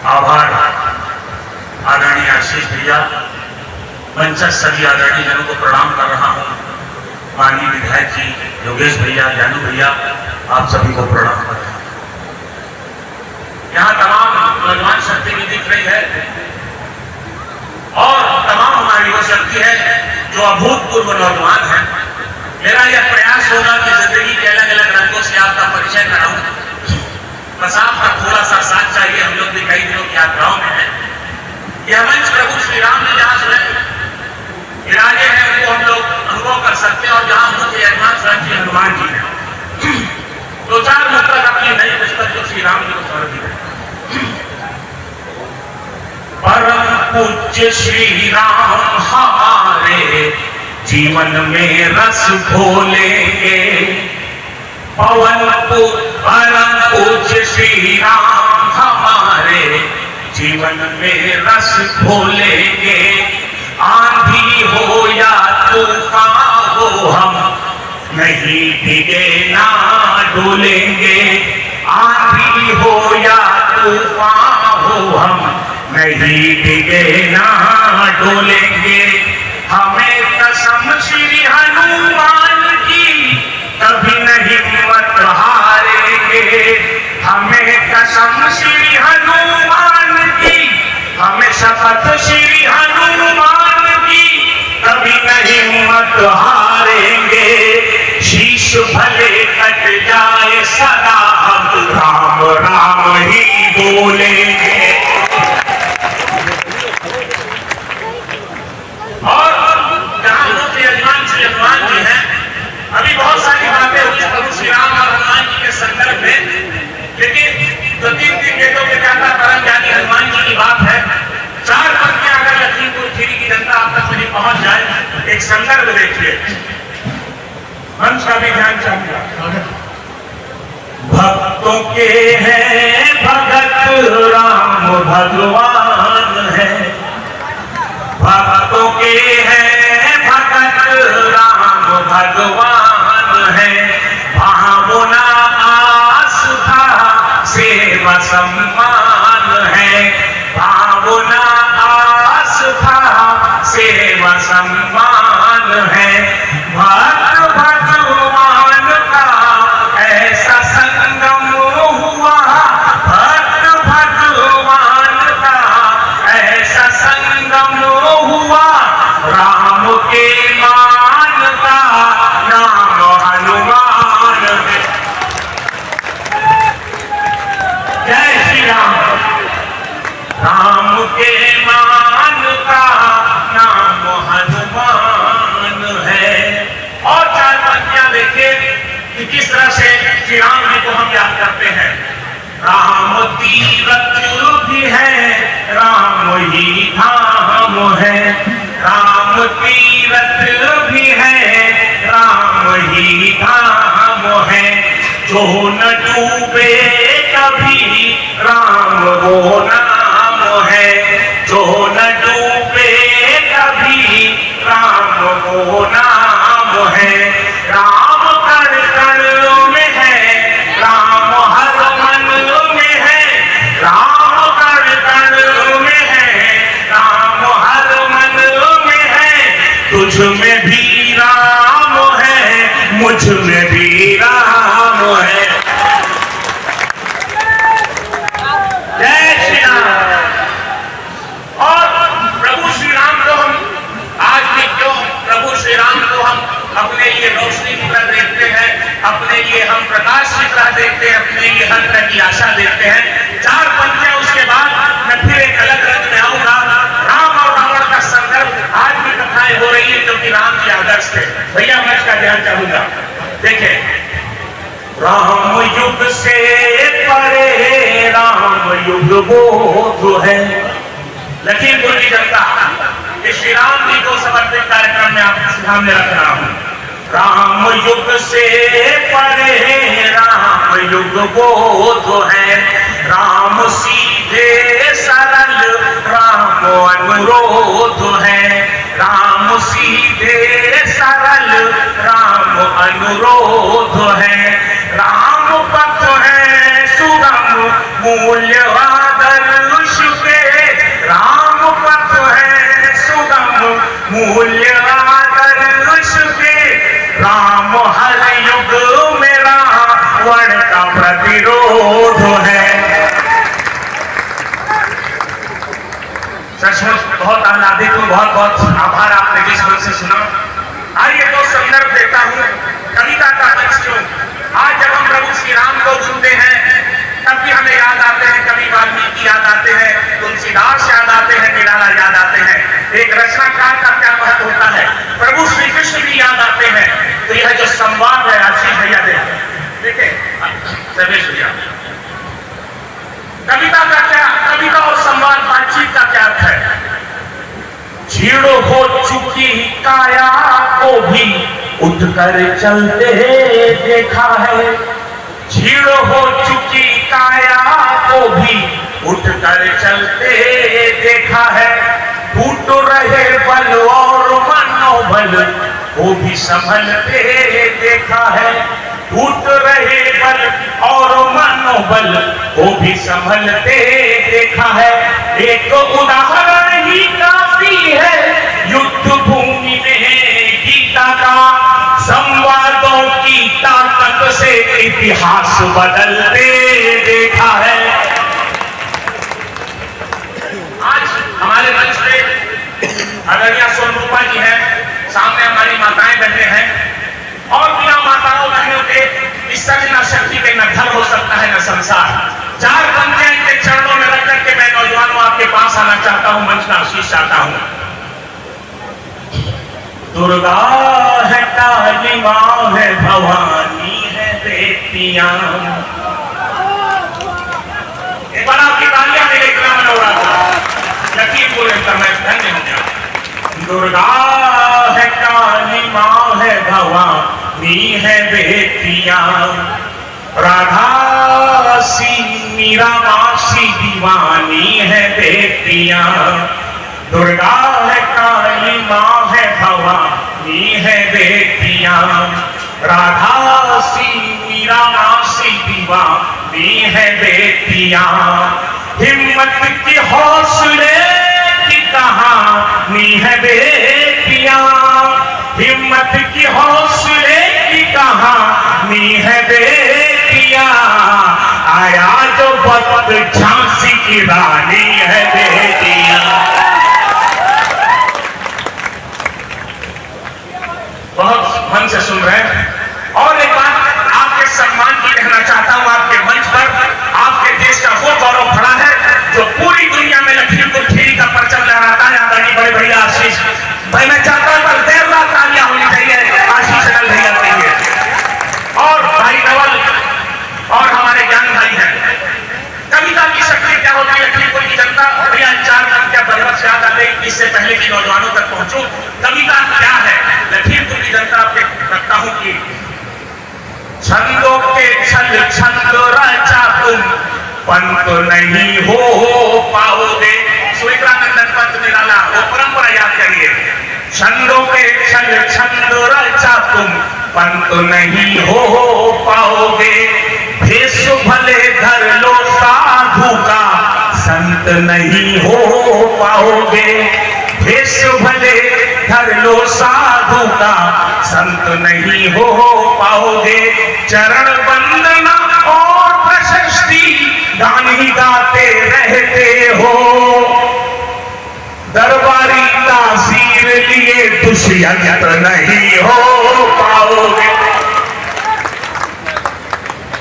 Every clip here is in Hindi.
आभार आदरणीय आशीष भैया, मंचस्थ सभी आदरणीय जनों को प्रणाम कर रहा हूँ। माननीय विधायक जी योगेश भैया, जानू भैया, आप सभी को प्रणाम कर रहा हूँ। यहाँ तमाम नौजवान शक्ति भी दिख रही है और तमाम हमारी वो शक्ति है जो अभूतपूर्व नौजवान है। मेरा यह प्रयास होगा कि जिंदगी के अलग अलग रंगों से आपका परिचय कराऊं। बस आपका थोड़ा सा साथ चाहिए। हम लोग भी कई दिनों की यात्राओं में हैं। यह मंच प्रभु श्री राम जी जहां स्वयं विराजे हैं उनको हम लोग अनुभव कर सकते हैं और जहां मुख्य यजमान स्वयं श्री हनुमान जी हैं। दो चार मुद्रक अपनी नई पुस्तक जो श्री राम जी को समर्पित है। परम पूज्य श्री राम हमारे जीवन में रस घोलेंगे। परम पूज्य श्री राम हमारे जीवन में रस घोलेंगे। आंधी हो या तूफान हो हम नहीं डिगे ना डोलेंगे। आंधी हो या तूफान हो हम नहीं डिगे ना डोलेंगे। हमें कसम श्री हनुमान की कभी नहीं हिम्मत हारेंगे। हमें कसम श्री हनुमान की, हमें शपथ श्री हनुमान की, कभी नहीं हिम्मत हारेंगे। शीश भले कट जाए सदा हम राम राम ही बोलेंगे। और जहां मुख्य यजमान श्री हनुमान जी हैं, अभी बहुत सारी बातें हुई प्रभु श्री राम और हनुमान जी के संदर्भ में, लेकिन जो तीन वेदों के ज्ञाता परम ज्ञानी हनुमान जी की बात है। चार पंक्तियां अगर लखीमपुर खीरी की जनता आप तक मेरी पहुंच जाए। एक संदर्भ देखिए, मंच का भी ध्यान चाहिए। भक्तों के हैं भगत राम भगवान है। भक्तों के हैं भगत राम भगवान है। भावना आस्था सेवा सम्मान है। भावना आस्था सेवा सम्मान है। भक्त भगवान का ऐसा संगम हुआ। भक्त भगवान का ऐसा संगम हुआ। राम के मान का नाम हनुमान है। जय श्री राम। राम के मान का नाम हनुमान है। और चार पंक्तियां देखिए कि किस तरह से श्री राम जी को हम याद करते हैं। राम तीरथ भी है, राम ही धाम है। राम तीरथ भी है, राम ही धाम है। जो न डूबे कभी राम वो नाम है। जो न डूबे कभी राम वो नाम है। राम कण कण में है, राम हर मन में है। राम कण कण में है, राम हर मन में है। तुझ में भी राम है, मुझ में भी राम है। जय श्री राम। और प्रभु श्री राम को हम आज भी क्यों प्रभु श्री राम को हम अपने लिए रोशनी की तरह देखते हैं, अपने लिए हम प्रकाश की तरह देखते हैं, अपने लिए हर तरह की आशा देखते हैं। चार पंक्तियां उसके बाद मैं फिर एक अलग रंग में आऊंगा। राम और रावण का संदर्भ आज भी कथाएं हो रही है क्योंकि राम जी आदर्श थे। भैया मैं इसका ध्यान चाहूंगा। देखिए, राम युग से परे राम युग बोध है। लखीमपुर की जनता श्री राम जी को समर्पित कार्यक्रम में आपके सामने रख रहा हूं। राम युग से परे राम युग बोध है। राम सीधे सरल राम अनुरोध है। राम सीधे सरल राम अनुरोध है। राम पथ है सुगम मूल्यवादर्श बहुत आह्लादित हूँ, बहुत बहुत आभार आपने जिस मन से सुना। आइए तो संदर्भ देता हूँ कविता का मंच क्यों। आज जब हम प्रभु श्री राम को सुनते हैं तब भी हमें याद आते हैं कवि वाल्मीकि याद आते हैं, तुलसीदास याद आते हैं, निराला याद आते हैं। एक रचनाकार का क्या महत्व होता है, प्रभु श्री कृष्ण भी याद आते हैं। तो यह जो संवाद है आशीष भैया देखे सर्वेश भैया, कविता का क्या, कविता और संवाद बातचीत का क्या अर्थ है। छीड़ हो चुकी काया को भी उठकर चलते देखा है, छीड़ हो चुकी काया को भी उठकर चलते देखा है। टूट रहे बल और मनोबल को भी संभलते देखा है, टूट रहे बल और मनोबल को भी संभलते देखा है। एक उदाहरण ही काफी है युद्ध भूमि में गीता का, संवादों की ताकत से इतिहास बदलते देखा है। आज हमारे मंच पे आदरणीय सोनरूपा जी हैं, सामने हमारी माताएं बहने हैं, और बिना माताओं बहनों के इस सृजना शक्ति के न घर हो सकता है न संसार। चार पंक्तियां इनके चरणों में रख करके मैं नौजवानों आपके पास आना चाहता हूं, मंच का आशीष चाहता हूं। दुर्गा है काली मां है भवानी है बेटियां, एक बार आपकी तालियां मेरे इतना मन हो रहा था, यकीन बोले मैं धन्य हो गया। दुर्गा है काली मां है भवानी है बेटियां, राधा सी मीरा मासी दीवानी है बेटियां। दुर्गा है काली मां है भवानी है बेटियां, राधा सी मीरा मासी दीवानी है बेटियां। हिम्मत की हौसले की कहानी है बेटियां, हिम्मत की हौसले की कहानी है बेटियां। आया जो वक्त झांसी की रानी है बेटियां। बहुत मन से सुन रहे हैं। और एक बात आपके सम्मान की कहना चाहता हूं, आपके मंच पर आपके देश का वो गौरव खड़ा है जो पूरी दुनिया में लखीमपुर खीरी का परचम लहराता है। आदरणीय बड़े भैया आशीष भाई, मैं चाहता हूं पर देर रात तालियां होनी चाहिए आशीष अनल भैया के लिए, और भाई नवल और हमारे ज्ञान भाई हैं। कविता की शक्ति क्या होती है लखीमपुर की जनता, भैया चार पंक्तियां बरबस याद आ गई इससे पहले कि नौजवानों तक पहुंचूं। कविता क्या है लखीमपुर की जनता आपके रखता हूं कि छंदों के छल छंद रचा तुम पंत नहीं हो पाओगे। सुमित्रानंदन पंत निराला वो परंपरा याद करिए। छंदों के छल छंद रचा तुम पंत नहीं हो पाओगे, भेष भले धर लो साधु का संत नहीं हो पाओगे, भेष भले धर लो साधु का संत नहीं हो पाओगे। चरण वंदना और प्रशस्ति गान ही गाते रहते हो, दरबारी तासीर लिए दुष्यंत नहीं हो पाओगे।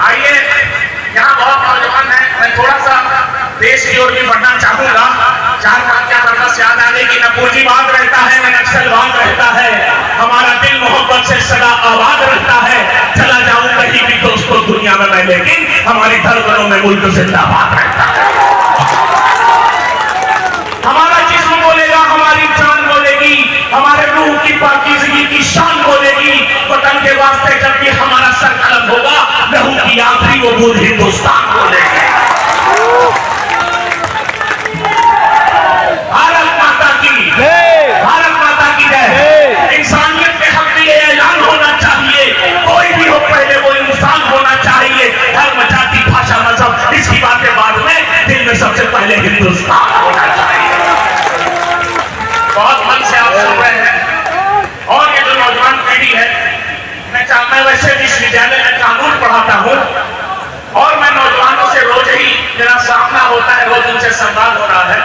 आइए, यहाँ बहुत नौजवान है, मैं थोड़ा सा देश की ओर भी बढ़ना चाहूंगा। चार पंक्तियां बरबस याद आ गई कि न पूंजीवाद रहता है न नक्सलवाद रहता है, हमारा दिल मोहब्बत से सदा आबाद रहता है। चला जाऊं कहीं भी दोस्तों दुनिया में मैं, लेकिन हमारी धड़कनों में मुल्क जिंदाबाद रहता है। हमारा जिस्म बोलेगा, हमारी जान बोलेगी, हमारे रूह की पाकीज़गी की शान बोलेगी। वतन के वास्ते जब भी हमारा सर कलम होगा, लहू की आखिरी वो बूंद हिंदुस्तान बोलेगी। भारत माता की जय, भारत माता की जय। इंसानियत के हक में ये ऐलान होना चाहिए, कोई भी हो पहले वो इंसान होना चाहिए। धर्म जाति भाषा मजहब इसकी बातें बाद में, दिल में सबसे पहले हिंदुस्तान होना चाहिए। बहुत मन से आप सुन रहे हैं। और ये जो नौजवान पीढ़ी है, मैं वैसे विश्वविद्यालय में कानून पढ़ाता हूँ और मैं नौजवानों से रोज ही मेरा सामना होता है, रोज उनसे संवाद हो रहा है।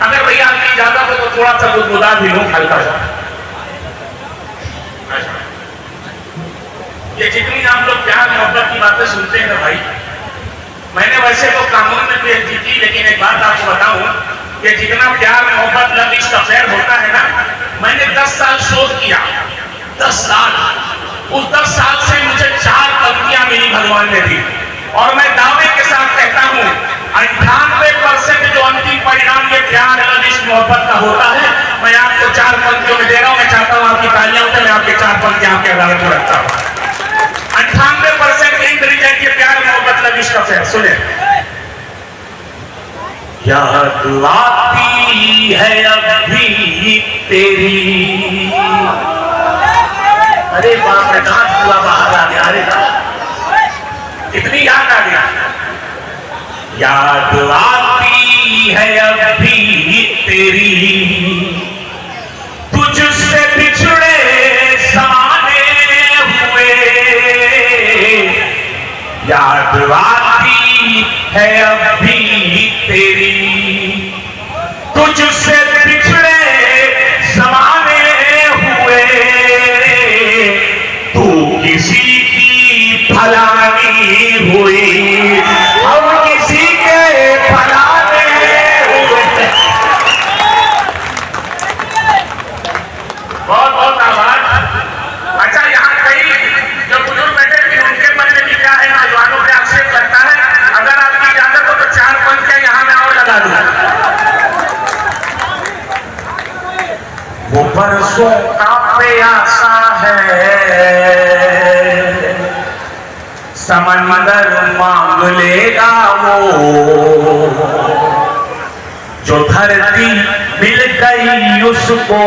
अगर भैया आपकी इजाजत हो तो थोड़ा सा गुदगुदा भी लूं हल्का सा। ये जितनी आप लोग प्यार मोहब्बत की बातें सुनते हैं ना भाई, मैंने वैसे तो कानून में पीएचडी की, लेकिन एक बात आपको बताऊं कि जितना प्यार मोहब्बत लव इश्क अफेयर होता है ना, मैंने 10 साल शोध किया, 10 साल। उस 10 साल से मुझे 4 पंक्तियां मिली भगवान ने दी, और मैं दावे के साथ कहता हूं 98% जो अंतिम परिणाम ये प्यार लव इश्क मोहब्बत का होता है, मैं आपको 4 पंक्तियों में दे रहा हूं। मैं चाहता हूं आपकी तालियां उठे, मैं आपके 4 पंक्तियां आपके अदालत में रखता हूं। 98% इंटेलिजेंट ये प्यार मोहब्बत लव इश्क अफेयर। सुने, याद आती है अब भी तेरी, अरे बाप रे दांत पूरा बाहर आ गया, अरे कितनी याद आ गया। याद आती है अब भी तेरी, तुझसे बिछड़े समाने हुए, याद आती है अब भी तेरी, तुझसे बिछड़े समाने हुए, तू किसी की फलानी हुई, हम किसी के फलाने हुए। बहुत बहुत आभार। अच्छा, यहाँ कई जो बुजुर्ग बैठे थे उनके मन में भी क्या है, नौजवानों पे आक्षेप लगता है। अगर आपकी इजाजत हो तो 4 पंक्तियां यहाँ मैं और लगा दूं। वो बरसों का प्यासा है, समंदर मांग लेगा वो, जो धरती मिल गई उसको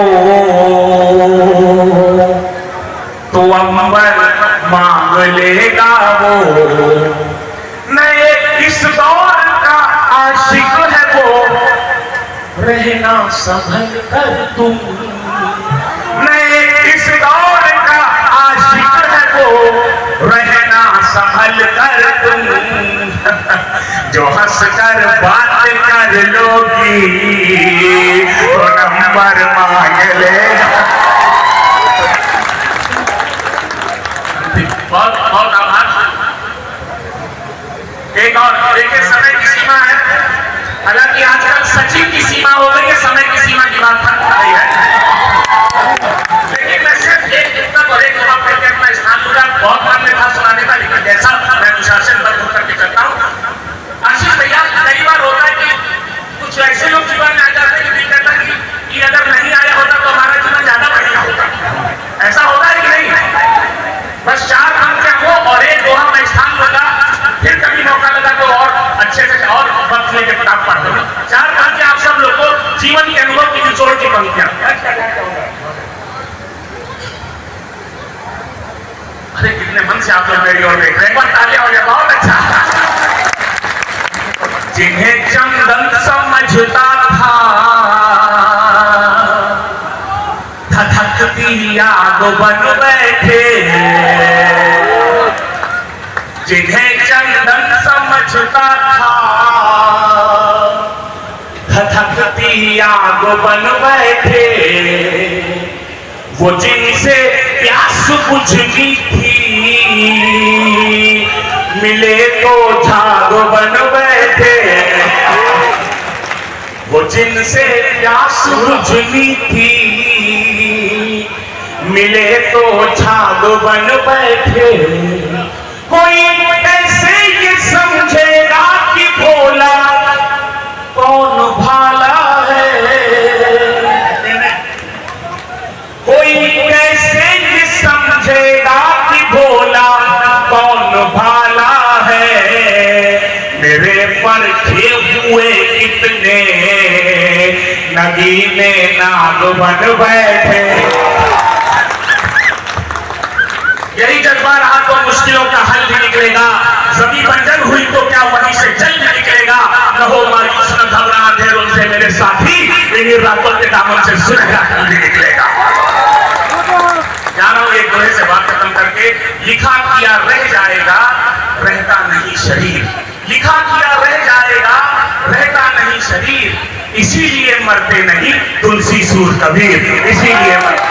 तो अंबर मांग लेगा वो। नए इस दौर का आशिक है वो, रहना संभल कर तुम, नए इस दौर का आशिक है वो, रहना संभल कर तुम, जो हंस कर बात कर लोगी तो नंबर मांग लेगा। बहुत बहुत आभार। एक और देखिए, समय की सीमा है, हालांकि आजकल सचिन की सीमा हो गई है, समय की सीमा की बात खत्म हो गई है, लेकिन मैं सिर्फ एक पुस्तक और एक जवाब करके अपना स्थान लूंगा। बहुत मन में था सुनाने का, लेकिन जैसा मैं अनुशासन बंद होकर के चलता हूँ। आशीष भैया, कई बार होता है कि कुछ ऐसे लोग जीवन में आ जाते हैं कि दिल करता है कि अगर नहीं आया होता तो हमारा जीवन ज्यादा बढ़िया होता। ऐसा होता है कि नहीं? बस 4 पंक्तियां हो और एक दोहा मैं स्थान लूंगा, फिर कभी मौका लगा तो और अच्छे से और वक्त लेकर किताब पढ़ दूंगा। 4 पंक्तियां आप सब लोग को जीवन के अनुभव की निचोड़ की पंक्तियां। अरे कितने मन से आप लोग मेरी ओर देख रहे हैं, तालियां हो जाए, बहुत अच्छा। जिन्हें चंदन समझता था, धधकती आग बन बैठे, जिन्हें चंदन समझता था, धधकती आग बन बैठे, वो जिनसे प्यास बुझनी थी, मिले तो झाग बन बैठे, वो जिनसे प्यास बुझनी थी, मिले तो झाग बन बैठे। कोई कैसे ये समझेगा कि भोला कौन भाला है, कोई कैसे ये समझेगा कि भोला कौन भाला है, मेरे परखे हुए कितने नगीने नाग बन बैठे। यही जज्बा रहा तो मुश्किलों का हल भी निकलेगा, जमीन बंजर हुई तो क्या वहीं से जल भी निकलेगा। न हो मायूस न घबरा अंधेरों से मेरे साथी, इन्हीं रातों के दामन से सुनहरा हल भी निकलेगा। जानो एक दोहे से बात खत्म करके, लिखा किया रह जाएगा रहता नहीं शरीर, लिखा किया रह जाएगा रहता नहीं शरीर, इसीलिए मरते नहीं तुलसी सूर कबीर, इसीलिए मरते